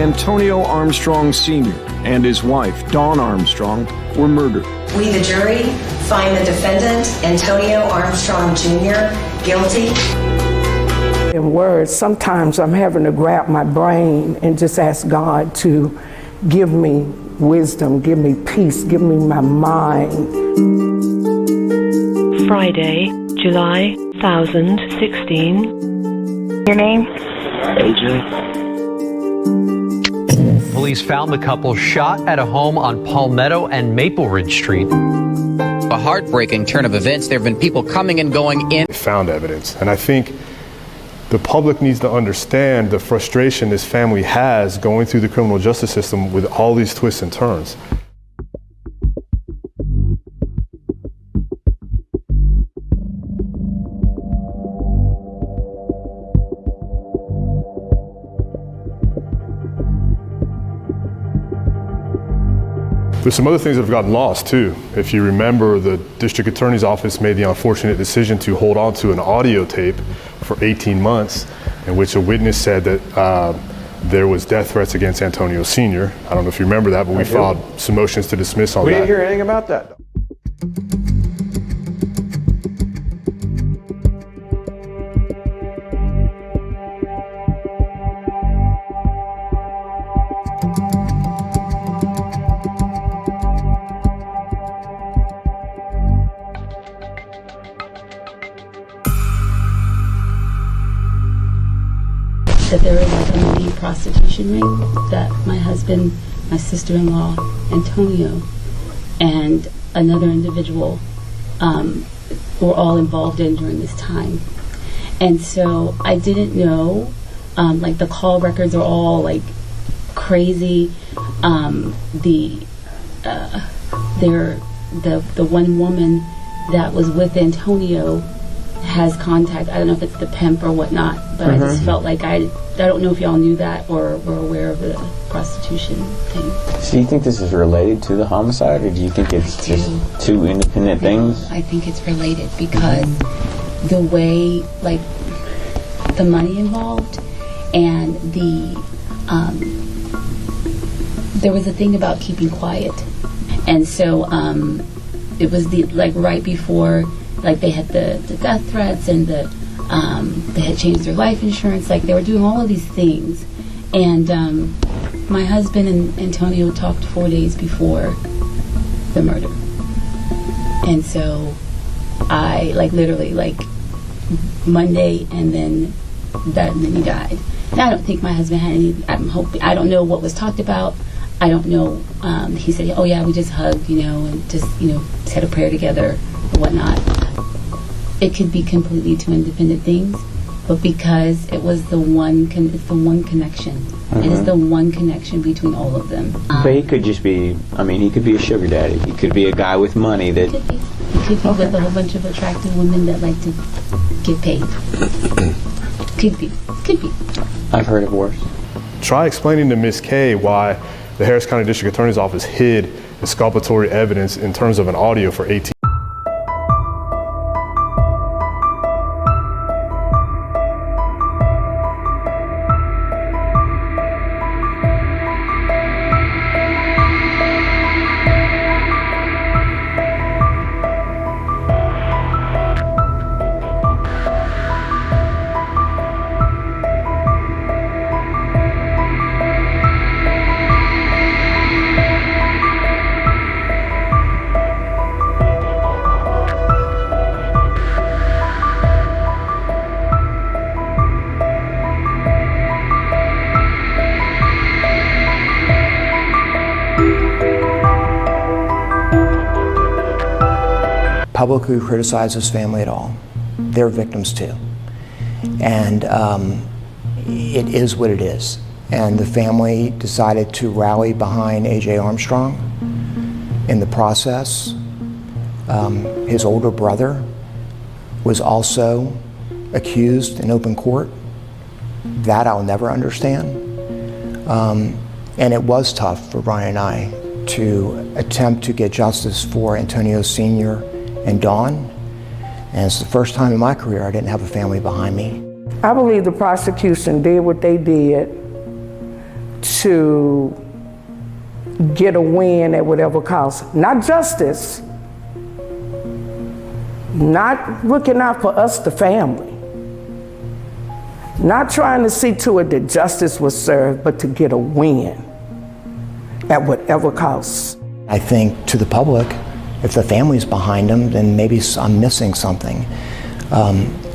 Antonio Armstrong Sr. and his wife, Dawn Armstrong, were murdered. We, the jury, find the defendant, Antonio Armstrong Jr., guilty. In words, sometimes I'm having to grab my brain and just ask God to give me wisdom, give me peace, give me my mind. Friday, July 2016. Your name? AJ. Police found the couple shot at a home on Palmetto and Maple Ridge Street. A heartbreaking turn of events. There have been people coming and going in. Found evidence, and I think the public needs to understand the frustration this family has going through the criminal justice system with all these twists and turns. There's some other things that have gotten lost too. If you remember, the district attorney's office made the unfortunate decision to hold on to an audio tape for 18 months in which a witness said that there was death threats against Antonio Sr. I don't know if you remember that, but we filed some motions to dismiss on that. We didn't hear anything about that. That there was a money prostitution ring that my husband, my sister-in-law, Antonio, and another individual were all involved in during this time. And so I didn't know, like the call records are all like crazy. The one woman that was with Antonio has contact. I don't know if it's the pimp or whatnot, but I just felt like I don't know if y'all knew that or were aware of the prostitution thing. So you think this is related to the homicide, or do you think it's just two independent things? I think it's related because the way, like, the money involved and there was a thing about keeping quiet. And so it was right before, like, they had the death threats and they had changed their life insurance. Like, they were doing all of these things. And my husband and Antonio talked 4 days before the murder. And so I, literally, Monday, and then he died. Now, I don't think my husband had any, I don't know what was talked about. I don't know. He said, oh yeah, we just hugged, and just, said a prayer together or whatnot. It could be completely two independent things, but because it was it's the one connection. It is the one connection between all of them. But he could just be, he could be a sugar daddy. He could be a guy with money that... He could be with a whole bunch of attractive women that like to get paid. Could be. I've heard of worse. Try explaining to Ms. K why the Harris County District Attorney's Office hid exculpatory evidence in terms of an audio for 18. Publicly criticize his family at all. They're victims too. And it is what it is. And the family decided to rally behind AJ Armstrong in the process. His older brother was also accused in open court. That I'll never understand. And it was tough for Brian and I to attempt to get justice for Antonio Sr. and Dawn, and it's the first time in my career I didn't have a family behind me. I believe the prosecution did what they did to get a win at whatever cost. Not justice, not looking out for us, the family, not trying to see to it that justice was served, but to get a win at whatever cost. I think to the public, if the family's behind them, then maybe I'm missing something.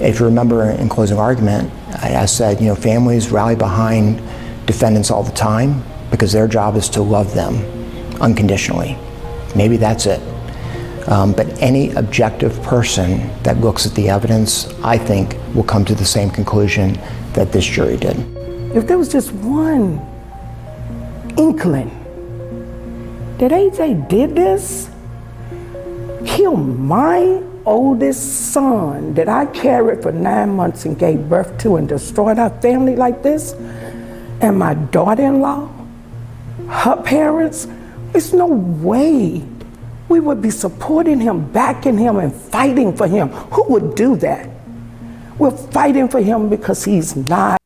If you remember in closing argument, I said, families rally behind defendants all the time because their job is to love them unconditionally. Maybe that's it. But any objective person that looks at the evidence, I think, will come to the same conclusion that this jury did. If there was just one inkling that AJ did this, kill my oldest son that I carried for 9 months and gave birth to and destroyed our family like this, and my daughter-in-law, her parents, there's no way we would be supporting him, backing him, and fighting for him. Who would do that? We're fighting for him because he's not.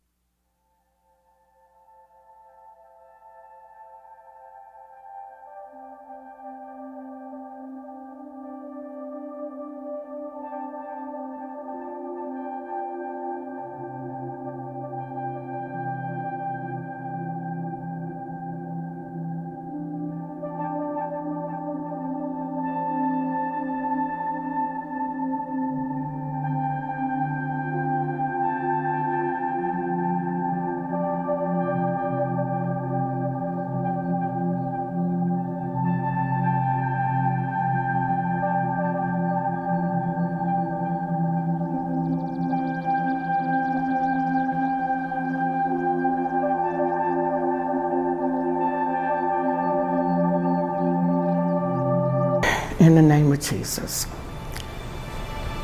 In the name of Jesus.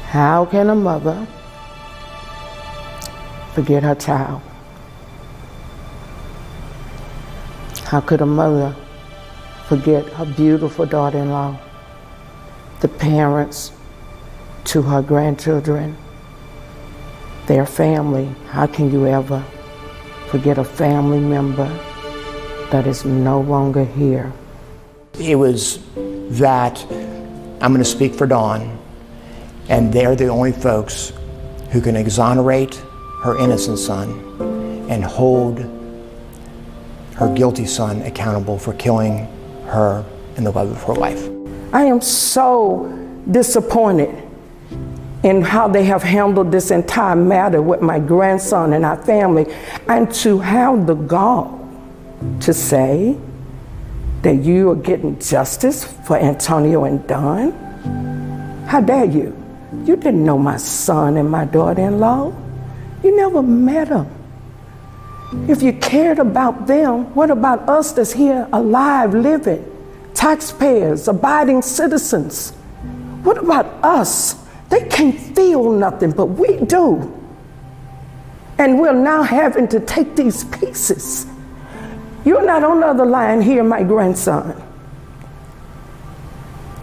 How can a mother forget her child? How could a mother forget her beautiful daughter-in-law, the parents to her grandchildren, their family? How can you ever forget a family member that is no longer here? It was that I'm going to speak for Dawn, and they're the only folks who can exonerate her innocent son and hold her guilty son accountable for killing her and the love of her life. I am so disappointed in how they have handled this entire matter with my grandson and our family, and to have the gall to say that you are getting justice for Antonio and Dawn? How dare you? You didn't know my son and my daughter-in-law. You never met them. If you cared about them, what about us that's here alive, living, taxpayers, abiding citizens? What about us? They can't feel nothing, but we do. And we're now having to take these pieces. You're not on the other line here, my grandson.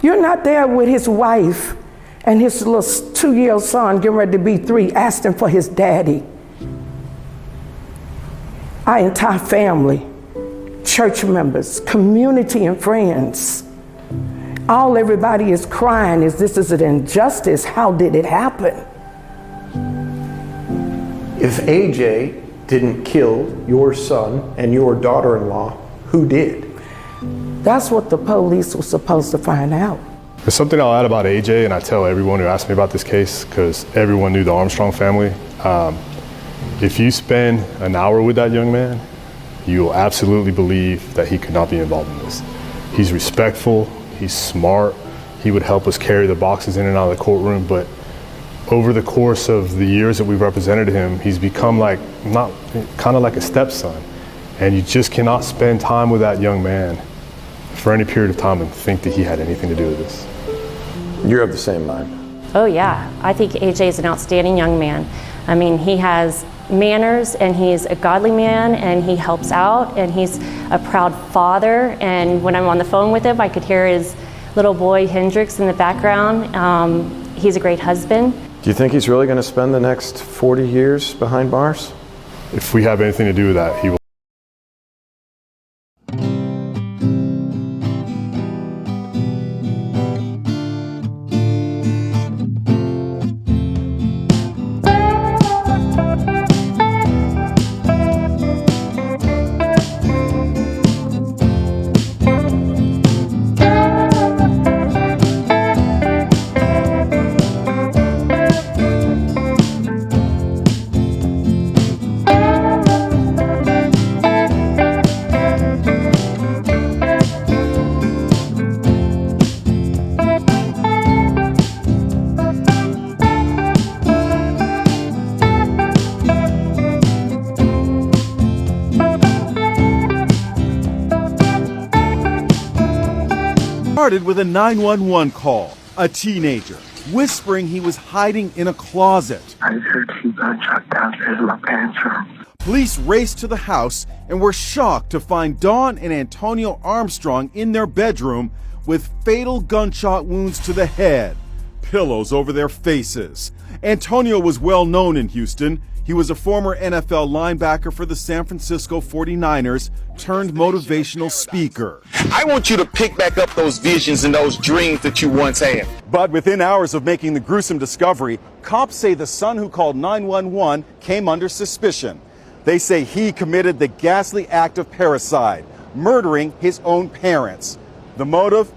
You're not there with his wife and his little 2-year-old son getting ready to be 3, asking for his daddy. Our entire family, church members, community and friends, everybody is crying, this is an injustice. How did it happen? If AJ didn't kill your son and your daughter-in-law, who did? That's what the police were supposed to find out. There's something I'll add about AJ, and I tell everyone who asks me about this case, because everyone knew the Armstrong family. If you spend an hour with that young man, you will absolutely believe that he could not be involved in this. He's respectful, he's smart, he would help us carry the boxes in and out of the courtroom, but over the course of the years that we've represented him, he's become kind of like a stepson. And you just cannot spend time with that young man for any period of time and think that he had anything to do with this. You're of the same mind. Oh yeah, I think AJ is an outstanding young man. I mean, he has manners and he's a godly man and he helps out and he's a proud father. And when I'm on the phone with him, I could hear his little boy Hendrix in the background. He's a great husband. Do you think he's really going to spend the next 40 years behind bars? If we have anything to do with that, he will. started with a 911 call. A teenager whispering he was hiding in a closet. I heard 2 gunshots downstairs in my parents' room. Police raced to the house and were shocked to find Dawn and Antonio Armstrong in their bedroom with fatal gunshot wounds to the head, pillows over their faces. Antonio was well known in Houston. He was a former NFL linebacker for the San Francisco 49ers turned motivational speaker. I want you to pick back up those visions and those dreams that you once had. But within hours of making the gruesome discovery, cops say the son who called 911 came under suspicion. They say he committed the ghastly act of parricide, murdering his own parents. The motive?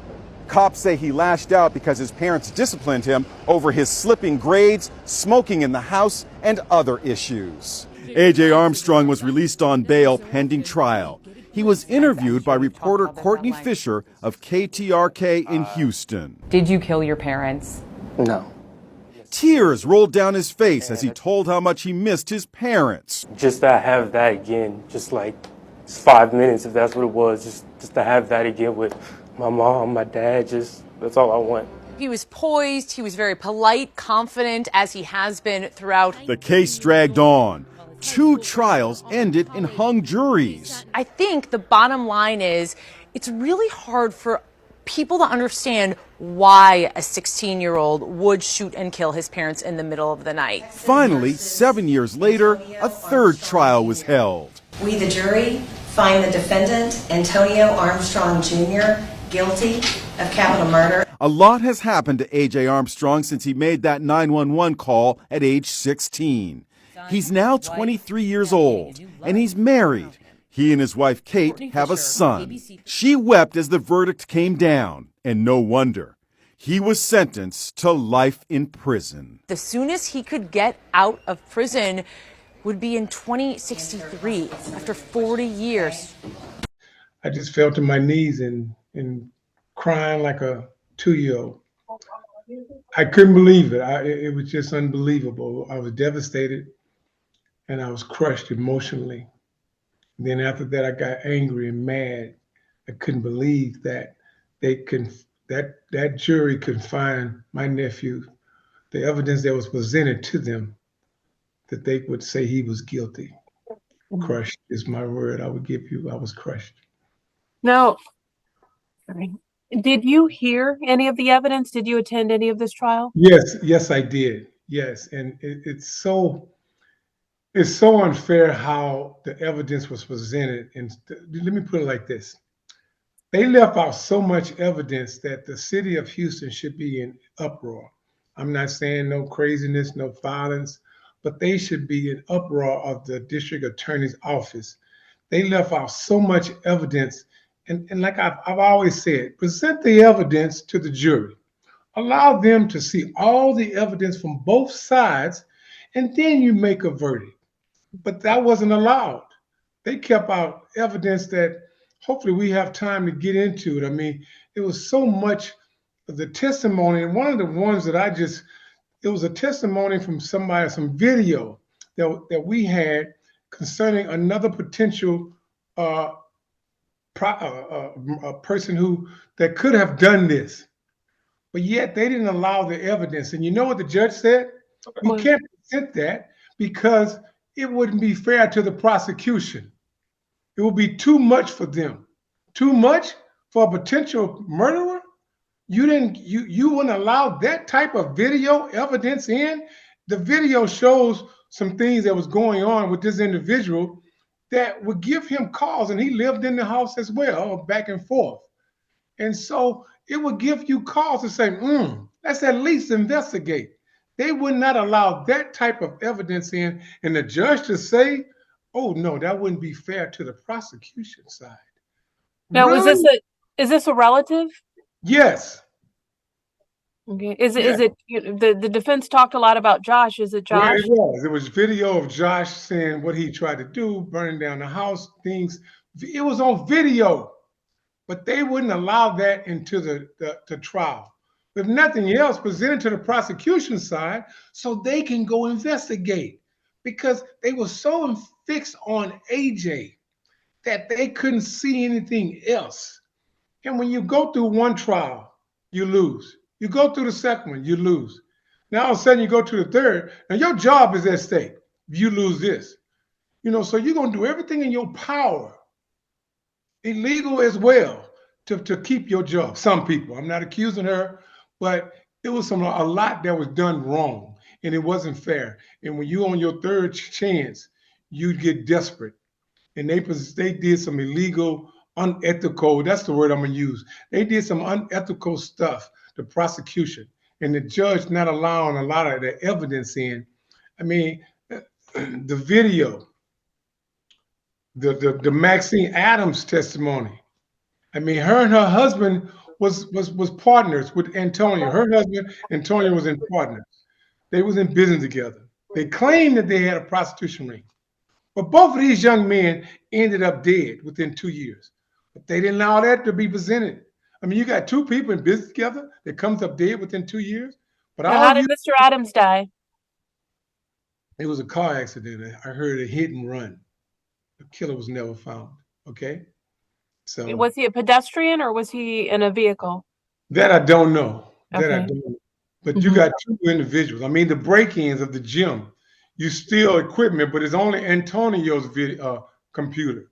Cops say he lashed out because his parents disciplined him over his slipping grades, smoking in the house, and other issues. AJ Armstrong was released on bail pending trial. He was interviewed by reporter Courtney Fisher of KTRK in Houston. Did you kill your parents? No. Tears rolled down his face as he told how much he missed his parents. Just to have that again, just 5 minutes, if that's what it was, just to have that again with my mom, my dad, that's all I want. He was poised, he was very polite, confident, as he has been throughout. The case dragged on. 2 trials ended in hung juries. I think the bottom line is it's really hard for people to understand why a 16-year-old would shoot and kill his parents in the middle of the night. Finally, 7 years later, a 3rd trial was held. We, the jury, find the defendant, Antonio Armstrong Jr., guilty of capital murder. A lot has happened to AJ Armstrong since he made that 911 call at age 16. He's now 23 years old, and he's married. He and his wife, Kate, have a son. She wept as the verdict came down, and no wonder. He was sentenced to life in prison. The soonest he could get out of prison would be in 2063, after 40 years. I just fell to my knees and crying like a 2-year-old. I couldn't believe it. It was just unbelievable. I was devastated and I was crushed emotionally. And then after that, I got angry and mad. I couldn't believe that that jury could find my nephew, the evidence that was presented to them, that they would say he was guilty. Crushed is my word I would give you. I was crushed. Now, did you hear any of the evidence? Did you attend any of this trial? Yes, I did. Yes, and it's so unfair how the evidence was presented. And let me put it like this: they left out so much evidence that the city of Houston should be in uproar. I'm not saying no craziness, no violence, but they should be in uproar of the district attorney's office. They left out so much evidence. And like I've always said, present the evidence to the jury. Allow them to see all the evidence from both sides, and then you make a verdict. But that wasn't allowed. They kept out evidence that hopefully we have time to get into it. I mean, it was so much of the testimony. And one of the ones that it was a testimony from somebody, some video that we had concerning another potential a person that could have done this, but yet they didn't allow the evidence. And you know what the judge said? We can't present that because it wouldn't be fair to the prosecution. It would be too much for them. Too much for a potential murderer? You wouldn't allow that type of video evidence in? The video shows some things that was going on with this individual that would give him cause, and he lived in the house as well, back and forth. And so it would give you cause to say, let's at least investigate. They would not allow that type of evidence in, and the judge to say, oh no, that wouldn't be fair to the prosecution side. Now, Really? is this a relative? Yes. Okay. Is it the defense talked a lot about Josh? Is it Josh? Yeah, it was. It was video of Josh saying what he tried to do, burning down the house, things. It was on video, but they wouldn't allow that into the trial. If nothing else, presented to the prosecution side so they can go investigate, because they were so fixed on AJ that they couldn't see anything else. And when you go through one trial, you lose. You go through the second one, you lose. Now all of a sudden you go to the third, and your job is at stake. You lose this. So you're going to do everything in your power, illegal as well, to keep your job. Some people, I'm not accusing her, but it was a lot that was done wrong, and it wasn't fair. And when you're on your third chance, you get desperate. And they did some illegal, unethical, that's the word I'm going to use. They did some unethical stuff, the prosecution, and the judge not allowing a lot of the evidence in. I mean, the video, the Maxine Adams testimony. I mean, her and her husband was partners with Antonio. Her husband, Antonio, was in partners. They was in business together. They claimed that they had a prostitution ring. But both of these young men ended up dead within 2 years. But they didn't allow that to be presented. I mean, you got two people in business together that comes up dead within 2 years. But how did Mr. Adams die? It was a car accident. I heard a hit and run. The killer was never found. Okay. So Was he a pedestrian or was he in a vehicle? That I don't know. Okay. That I don't know. But you got two individuals. I mean, the break-ins of the gym, you steal equipment, but it's only Antonio's computer.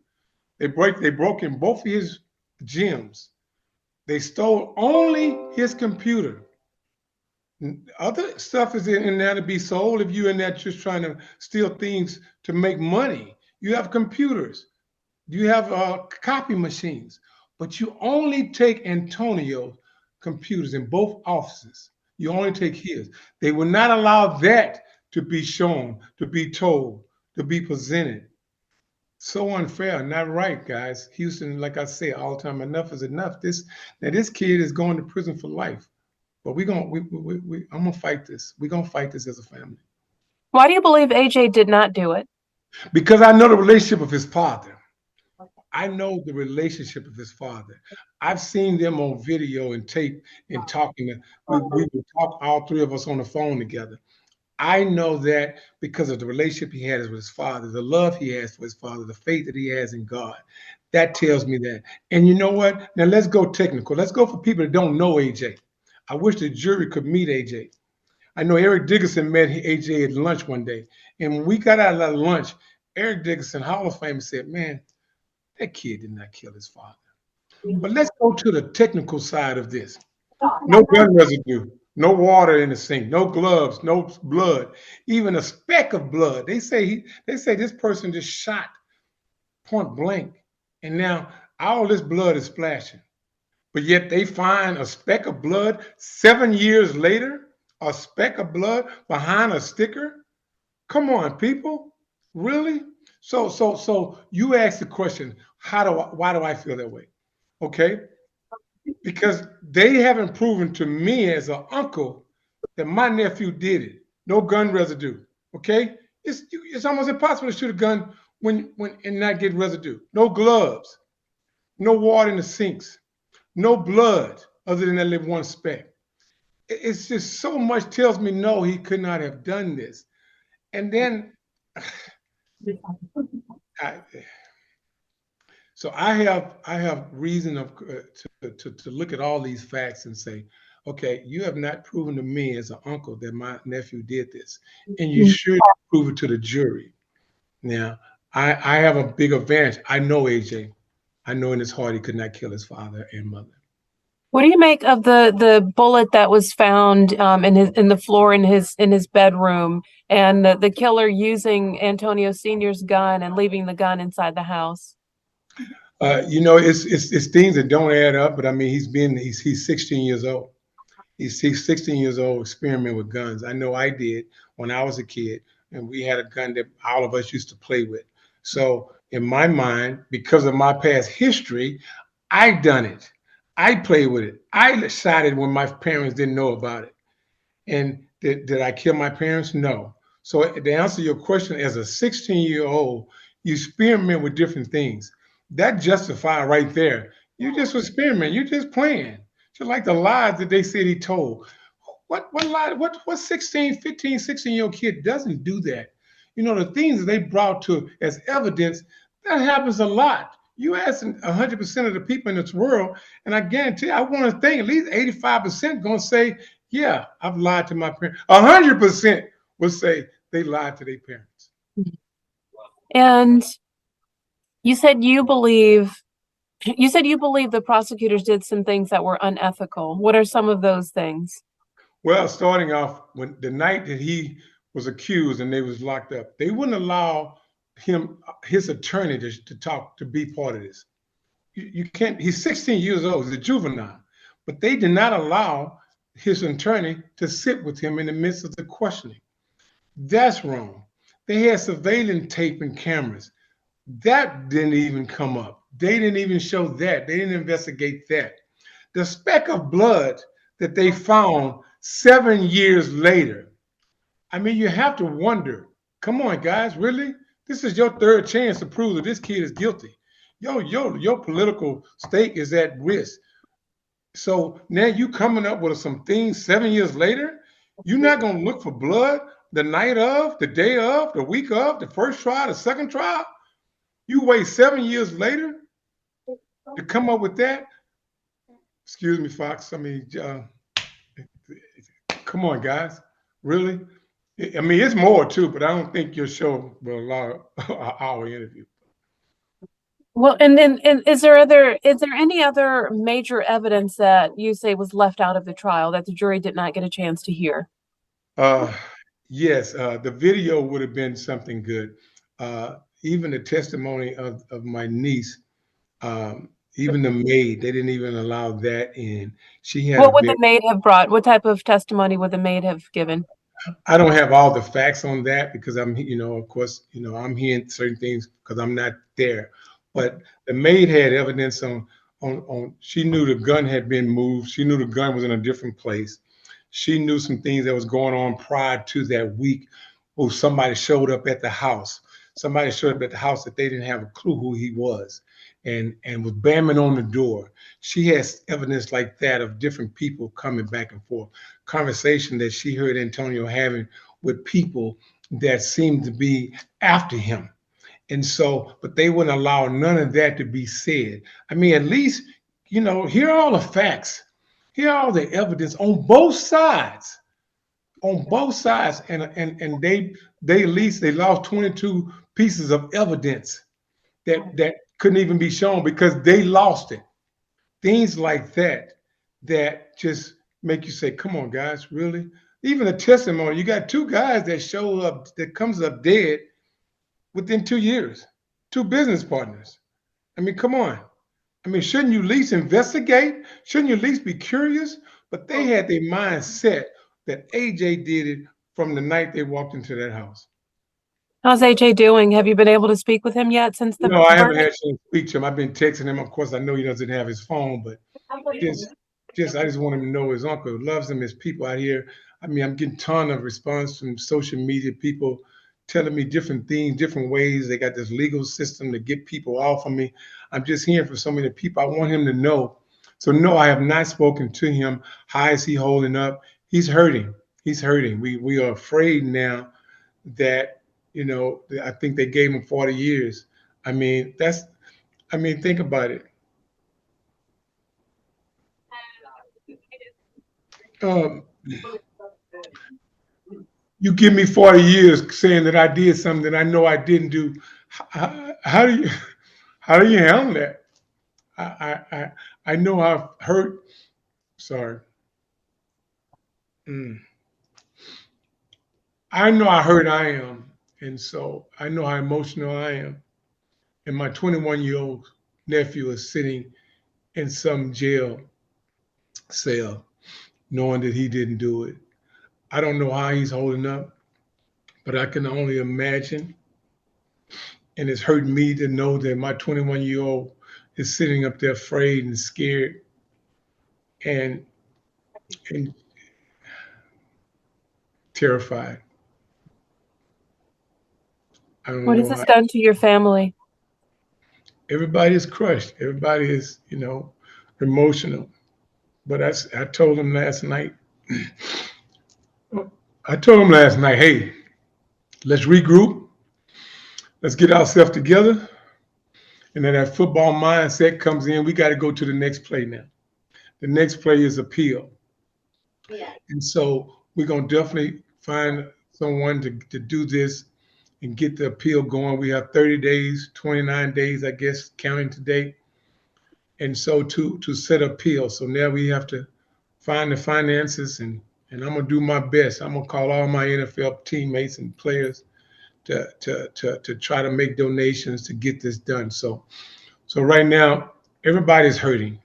They broke in both of his gyms. They stole only his computer. Other stuff is in there to be sold if you're in there just trying to steal things to make money. You have computers. You have copy machines. But you only take Antonio's computers in both offices. You only take his. They will not allow that to be shown, to be told, to be presented. So unfair, not right, guys. Houston, like I say all the time, enough is enough. This kid is going to prison for life. But I'm gonna fight this. We're gonna fight this as a family. Why do you believe AJ did not do it? Because I know the relationship of his father. I know the relationship of his father. I've seen them on video and tape and talking. We would talk, all three of us on the phone together. I know that because of the relationship he has with his father, the love he has for his father, the faith that he has in God. That tells me that. And you know what? Now let's go technical. Let's go for people that don't know AJ. I wish the jury could meet AJ. I know Eric Dickerson met AJ at lunch one day. And when we got out of that lunch, Eric Dickerson, Hall of Fame, said, man, that kid did not kill his father. But let's go to the technical side of this. No gun residue, no water in the sink, no gloves, no blood, even a speck of blood. They say this person just shot point blank, and now all this blood is splashing. But yet they find a speck of blood 7 years later, a speck of blood behind a sticker. Come on, people, really? So you ask the question, why do I feel that way? Okay, because they haven't proven to me as an uncle that my nephew did it. No gun residue. Okay, it's almost impossible to shoot a gun when and not get residue. No gloves, no water in the sinks, no blood other than that little one speck. It's just so much tells me no, he could not have done this. And then so I have reason to look at all these facts and say, okay, you have not proven to me as an uncle that my nephew did this, and you should prove it to the jury. Now, I have a big advantage. I know AJ. I know in his heart he could not kill his father and mother. What do you make of the bullet that was found in the floor in his bedroom, and the killer using Antonio Sr.'s gun and leaving the gun inside the house? It's things that don't add up. But I mean, he's 16 years old. He's 16 years old, experimenting with guns. I know I did when I was a kid, and we had a gun that all of us used to play with. So in my mind, because of my past history, I done it. I played with it. I shot it when my parents didn't know about it. And did I kill my parents? No. So to answer your question, as a 16-year-old, you experiment with different things. That justifies right there. You just experiment. You're just playing. Just like the lies that they said he told. What lie? What 16, 15, 16-year-old kid doesn't do that? The things that they brought to as evidence, that happens a lot. You asking 100% of the people in this world, and I guarantee, I want to think at least 85% going to say, yeah, I've lied to my parents. 100% will say they lied to their parents. And you said you believe the prosecutors did some things that were unethical. What are some of those things? Well, starting off, when the night that he was accused and they was locked up, they wouldn't allow his attorney to be part of this. You can't. He's 16 years old. He's a juvenile, but they did not allow his attorney to sit with him in the midst of the questioning. That's wrong. They had surveillance tape and cameras. That didn't even come up. They didn't even show that. They didn't investigate that. The speck of blood that they found 7 years later. I mean, you have to wonder, come on, guys, really? This is your third chance to prove that this kid is guilty. Your political stake is at risk. So now you coming up with some things 7 years later? You're not going to look for blood the night of, the day of, the week of, the first trial, the second trial? You wait 7 years later to come up with that? Excuse me, Fox. I mean, come on, guys. Really? I mean, it's more too, but I don't think your show will allow our interview. Well, and is there any other major evidence that you say was left out of the trial that the jury did not get a chance to hear? Yes, the video would have been something good. Even the testimony of my niece, even the maid, they didn't even allow that in. She had. What would the maid have brought? What type of testimony would the maid have given? I don't have all the facts on that because I'm, of course, I'm hearing certain things because I'm not there. But the maid had evidence on. She knew the gun had been moved. She knew the gun was in a different place. She knew some things that was going on prior to that week. Oh, somebody showed up at the house. Somebody showed up at the house that they didn't have a clue who he was, and was bamming on the door. She has evidence like that of different people coming back and forth. Conversation that she heard Antonio having with people that seemed to be after him. And so, but they wouldn't allow none of that to be said. I mean, at least, hear all the facts. Hear all the evidence on both sides. On both sides. And they at least lost 22 pieces of evidence that couldn't even be shown because they lost it. Things like that just make you say, come on, guys, really? Even a testimony, you got two guys that show up, that comes up dead within 2 years, two business partners. I mean, come on. I mean, shouldn't you at least investigate? Shouldn't you at least be curious? But they had their mind set that AJ did it from the night they walked into that house. How's AJ doing? Have you been able to speak with him yet since the No, I haven't had a chance to speak to him. I've been texting him. Of course, I know he doesn't have his phone, but I just want him to know his uncle loves him. His people out here. I mean, I'm getting a ton of response from social media, people telling me different things, different ways. They got this legal system to get people off of me. I'm just hearing from so many people. I want him to know. So no, I have not spoken to him. How is he holding up? He's hurting. He's hurting. We are afraid now that, I think they gave him 40 years. I mean, think about it. You give me 40 years saying that I did something that I know I didn't do. How do you handle that? I know I've hurt. Sorry. I know how hurt I am, and so I know how emotional I am. And my 21-year-old nephew is sitting in some jail cell, knowing that he didn't do it. I don't know how he's holding up, but I can only imagine. And it's hurting me to know that my 21-year-old is sitting up there afraid and scared and terrified. What has this done to your family? Everybody is crushed. Everybody is, emotional. But I told him last night, hey, let's regroup. Let's get ourselves together And then that football mindset comes in. We got to go to the next play now. The next play is appeal. Yeah. And so we're going to definitely find someone to do this and get the appeal going. We have 30 days, 29 days, I guess, counting today. And so to set appeal. So now we have to find the finances, and I'm going to do my best. I'm going to call all my NFL teammates and players to try to make donations to get this done. So right now, everybody's hurting.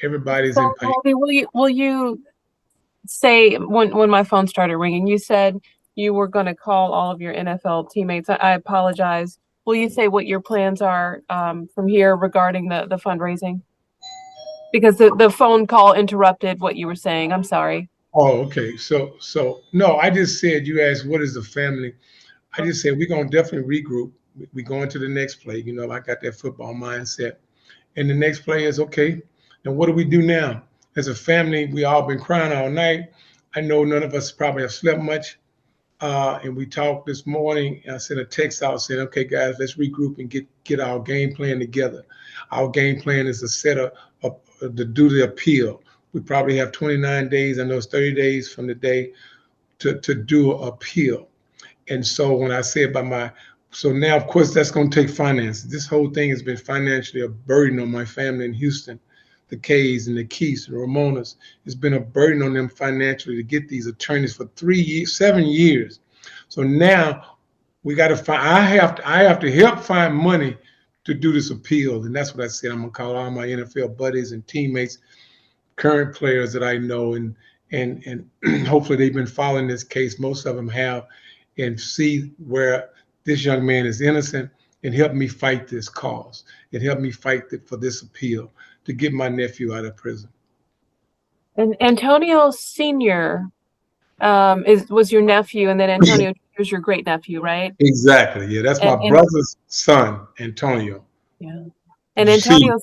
Everybody's in pain. Harvey, will you say, when my phone started ringing, you said you were going to call all of your NFL teammates. I apologize. Will you say what your plans are from here regarding the fundraising? Because the phone call interrupted what you were saying. I'm sorry. Oh, okay. So no, I just said, you asked what is the family. I just said we're going to definitely regroup. We're going to the next play. You know, I got that football mindset. And the next play is, okay, now what do we do now? As a family, we all been crying all night. I know none of us probably have slept much. And we talked this morning. I sent a text out saying, okay, guys, let's regroup and get our game plan together. Our game plan is to set to do the appeal. We probably have 29 days. I know it's 30 days from the day to do an appeal. And so when I say about so now, of course, that's going to take finances. This whole thing has been financially a burden on my family in Houston. The Kays and the Keiths and Ramonas. It's been a burden on them financially to get these attorneys for 7 years. So now we got to find, I have to help find money to do this appeal. And that's what I said. I'm going to call all my NFL buddies and teammates, current players that I know, and hopefully they've been following this case. Most of them have, and see where this young man is innocent, and help me fight this cause. And help me fight for this appeal to get my nephew out of prison. And Antonio Sr. was your nephew, and then Antonio was your great nephew, right? Exactly. Yeah, that's my brother's son, Antonio. Yeah. And Antonio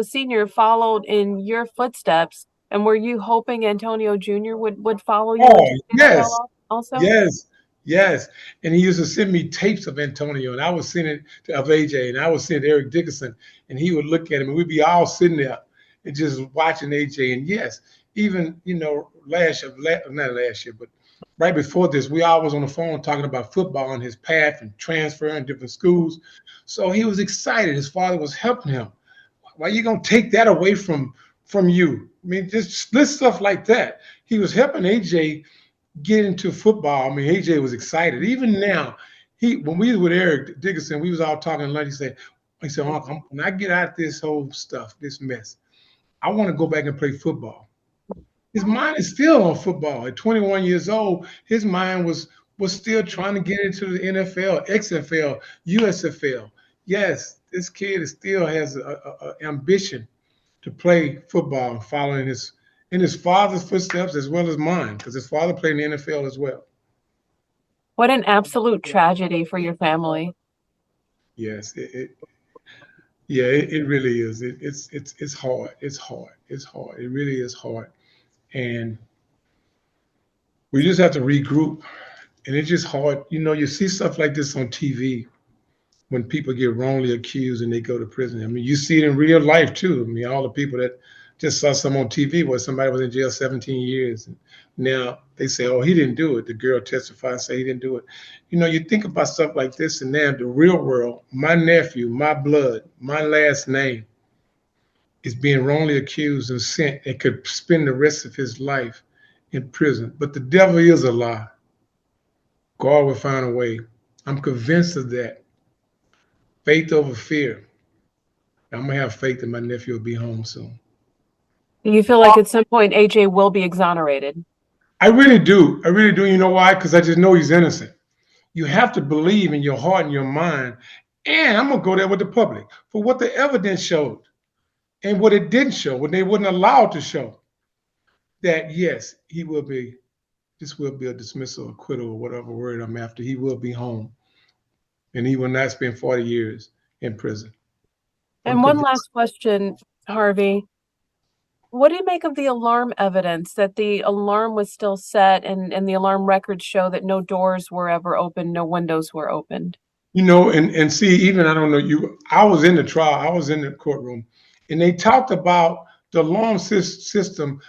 Sr. followed in your footsteps. And were you hoping Antonio Jr. would follow you? Oh, yes. Also? Yes. And he used to send me tapes of Antonio, and I would send it of AJ, and I would send Eric Dickerson, and he would look at him, and we'd be all sitting there and just watching AJ. And yes, even, not last year, but right before this, we all was on the phone talking about football and his path and transfer in different schools. So he was excited. His father was helping him. Why are you going to take that away from you? I mean, just little stuff like that. He was helping AJ get into football. I mean, AJ was excited. Even now, when we was with Eric Dickerson, we was all talking lunch. He said, Uncle, when I get out this whole stuff, this mess, I want to go back and play football. His mind is still on football. At 21 years old, his mind was still trying to get into the NFL, XFL, USFL. Yes, this kid still has an ambition to play football, following in his father's footsteps as well as mine, because his father played in the NFL as well. What an absolute tragedy for your family. Yes, it really is. It's hard. It's hard. It really is hard. And we just have to regroup. And it's just hard. You see stuff like this on TV when people get wrongly accused and they go to prison. I mean, you see it in real life too. I mean, all the people that just saw some on TV where somebody was in jail 17 years. And now they say, oh, he didn't do it. The girl testified and say he didn't do it. You think about stuff like this, and now the real world, my nephew, my blood, my last name is being wrongly accused and sent and could spend the rest of his life in prison. But the devil is a lie. God will find a way. I'm convinced of that. Faith over fear. I'm going to have faith that my nephew will be home soon. Do you feel like at some point AJ will be exonerated? I really do. You know why? Because I just know he's innocent. You have to believe in your heart and your mind. And I'm going to go there with the public for what the evidence showed and what it didn't show, what they wouldn't allow to show. That, yes, this will be a dismissal, acquittal, or whatever word I'm after. He will be home. And he will not spend 40 years in prison. And one last question, Harvey. What do you make of the alarm evidence that the alarm was still set and the alarm records show that no doors were ever opened, no windows were opened? You know, and see, even I don't know you. I was in the trial. I was in the courtroom, and they talked about the alarm system.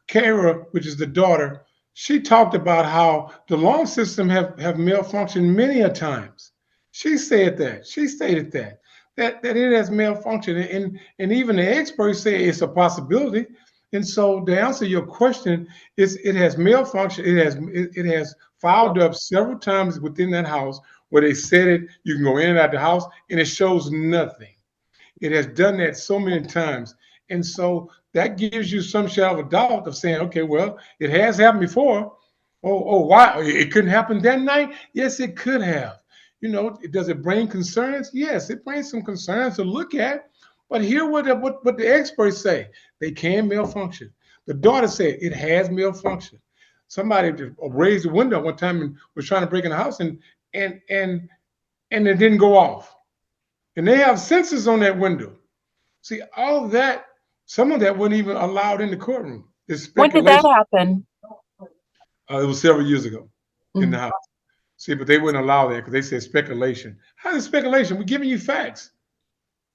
Kara, which is the daughter, she talked about how the alarm system have malfunctioned many a times. She said that. She stated that it has malfunctioned, and even the experts say it's a possibility. And so, to answer your question, it has malfunctioned. It has fouled up several times within that house where they said it. You can go in and out the house, and it shows nothing. It has done that so many times. And so that gives you some shadow of a doubt of saying, okay, well, it has happened before. Why? It couldn't happen that night? Yes, it could have. You know, does it bring concerns? Yes, it brings some concerns to look at. But hear what the experts say. They can malfunction. The daughter said it has malfunctioned. Somebody raised the window one time and was trying to break in the house, and it didn't go off. And they have sensors on that window. See, all of that, some of that wasn't even allowed in the courtroom. It's When did speculation. that happen? It was several years ago in the house. See, but they wouldn't allow that because they said speculation. How is speculation? We're giving you facts.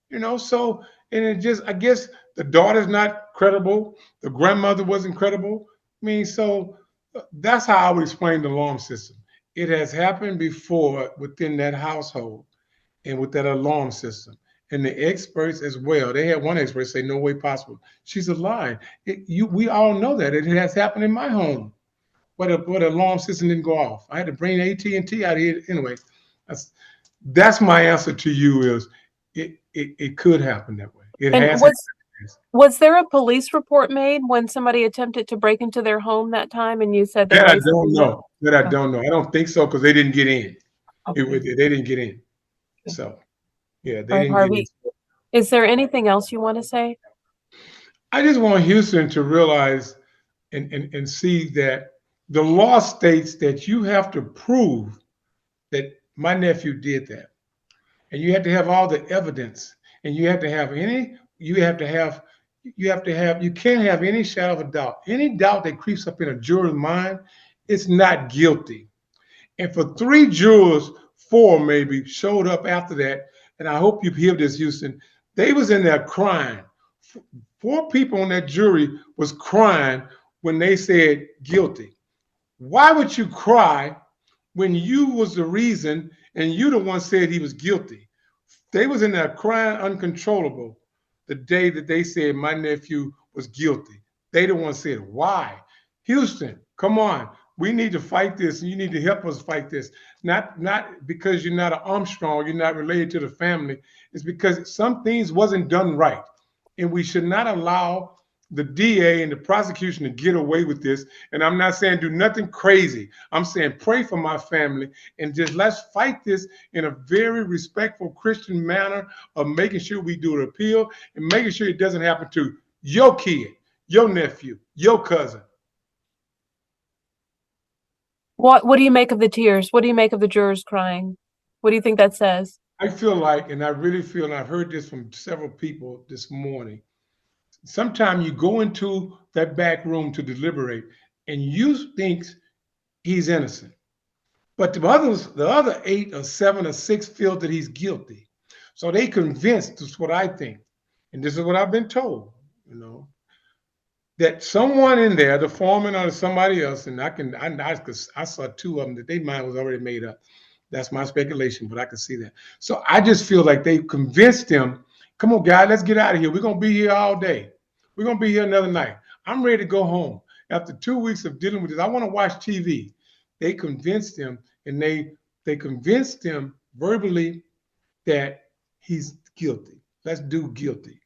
You know, so, and it just, I guess the daughter's not credible. The grandmother wasn't credible. I mean, so that's how I would explain the alarm system. It has happened before within that household and with that alarm system. And the experts as well. They had one expert say, no way possible. She's a lie. We all know that. It has happened in my home. But the alarm system didn't go off. I had to bring AT&T out here. Anyway, that's my answer to you is it could happen that way. It And has. was there a police report made when somebody attempted to break into their home that time and you said they That I raised don't the know. That I don't know. I don't think so because they didn't get in. Okay. They didn't get in. So, yeah, they All right, didn't Harvey, get in. is there anything else you want to say? I just want Houston to realize and see that the law states that you have to prove that my nephew did that. And you have to have all the evidence. And you have to have you can't have any shadow of a doubt. Any doubt that creeps up in a juror's mind, it's not guilty. And for 3 jurors, 4 maybe showed up after that. And I hope you hear this, Houston. They was in there crying. 4 people on that jury was crying when they said guilty. Why would you cry when you was the reason and you the one said he was guilty? They was in there crying uncontrollable the day that they said my nephew was guilty. They the one said, why? Houston, come on. We need to fight this, and you need to help us fight this. Not because you're not an Armstrong, you're not related to the family. It's because some things wasn't done right. And we should not allow the DA and the prosecution to get away with this. And I'm not saying do nothing crazy. I'm saying pray for my family and just let's fight this in a very respectful Christian manner of making sure we do an appeal and making sure it doesn't happen to your kid, your nephew, your cousin. What do you make of the tears? What do you make of the jurors crying? What do you think that says? I feel like, and I really feel, and I've heard this from several people this morning, sometimes you go into that back room to deliberate and you think he's innocent. But the other 8 or 7 or 6 feel that he's guilty. So they convinced, this is what I think, and this is what I've been told, that someone in there, the foreman or somebody else, and I saw 2 of them that their mind was already made up. That's my speculation, but I can see that. So I just feel like they convinced him, come on, guys, let's get out of here. We're going to be here all day. We're going to be here another night. I'm ready to go home. After 2 weeks of dealing with this, I want to watch TV. They convinced him, and they convinced him verbally that he's guilty. Let's do guilty.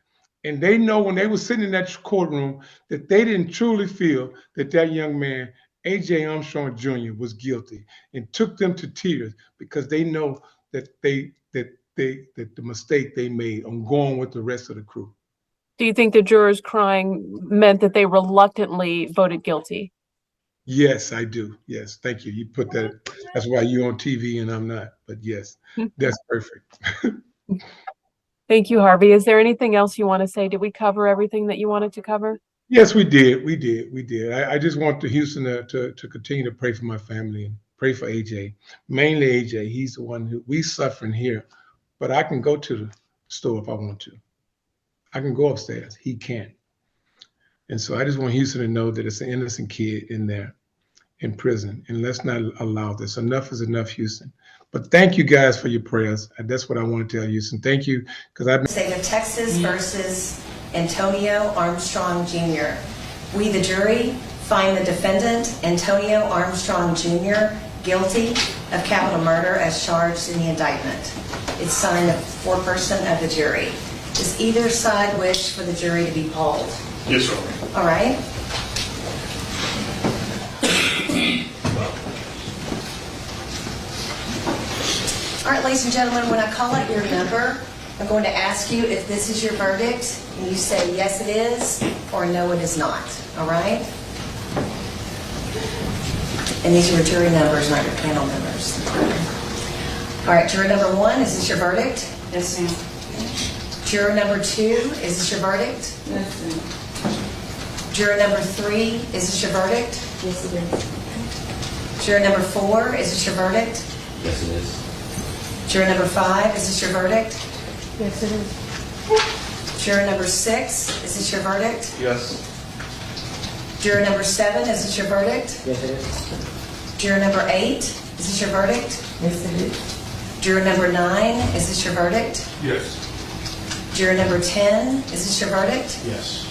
And they know when they were sitting in that courtroom that they didn't truly feel that that young man, AJ Armstrong Jr., was guilty, and took them to tears because they know that that the mistake they made on going with the rest of the crew. Do you think the jurors crying meant that they reluctantly voted guilty? Yes, I do. Yes, thank you. You put that. That's why you're on TV and I'm not. But yes, that's perfect. Thank you, Harvey. Is there anything else you want to say? Did we cover everything that you wanted to cover? Yes, we did. We did. I just want the Houston to continue to pray for my family Pray for AJ. Mainly AJ. He's the one who we suffering here. But I can go to the store if I want to. I can go upstairs. He can't. And so I just want Houston to know that it's an innocent kid in there in prison. And let's not allow this. Enough is enough, Houston. But thank you guys for your prayers. That's what I want to tell Houston. Thank you. Because I've been State of Texas versus Antonio Armstrong Jr. We, the jury, find the defendant, Antonio Armstrong Jr., guilty of capital murder as charged in the indictment. It's signed a foreperson of the jury. Does either side wish for the jury to be polled? Yes, sir. All right. All right, ladies and gentlemen, when I call out your number, I'm going to ask you if this is your verdict, and you say yes it is, or no it is not, all right? And these are your jury numbers, not your panel numbers. All right, juror number 1, is this your verdict? Yes, ma'am. Juror number 2, is this your verdict? Yes, ma'am. Juror number 3, is this your verdict? Yes, it is. Juror number 4, is this your verdict? Yes, it is. Juror number 5, is this your verdict? Yes, it is. Juror number 6, is this your verdict? Yes. Juror number 7, is this your verdict? Yes, it is. Juror number 8, is this your verdict? Yes, it is. Juror number 9, is this your verdict? Yes. Juror number 10, is this your verdict? Yes.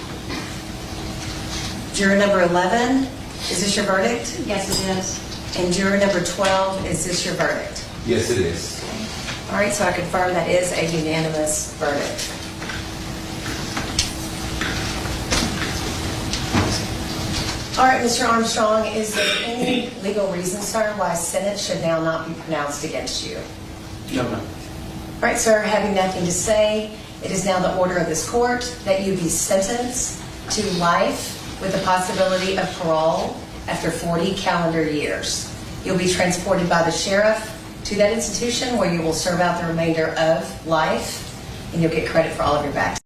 Juror number 11, is this your verdict? Yes, it is. And juror number 12, is this your verdict? Yes, it is. All right, so I confirm that is a unanimous verdict. All right, Mr. Armstrong, is there any legal reason, sir, why sentence should now not be pronounced against you? No, ma'am. All right, sir, having nothing to say, it is now the order of this court that you be sentenced to life with the possibility of parole after 40 calendar years. You'll be transported by the sheriff to that institution where you will serve out the remainder of life, and you'll get credit for all of your back.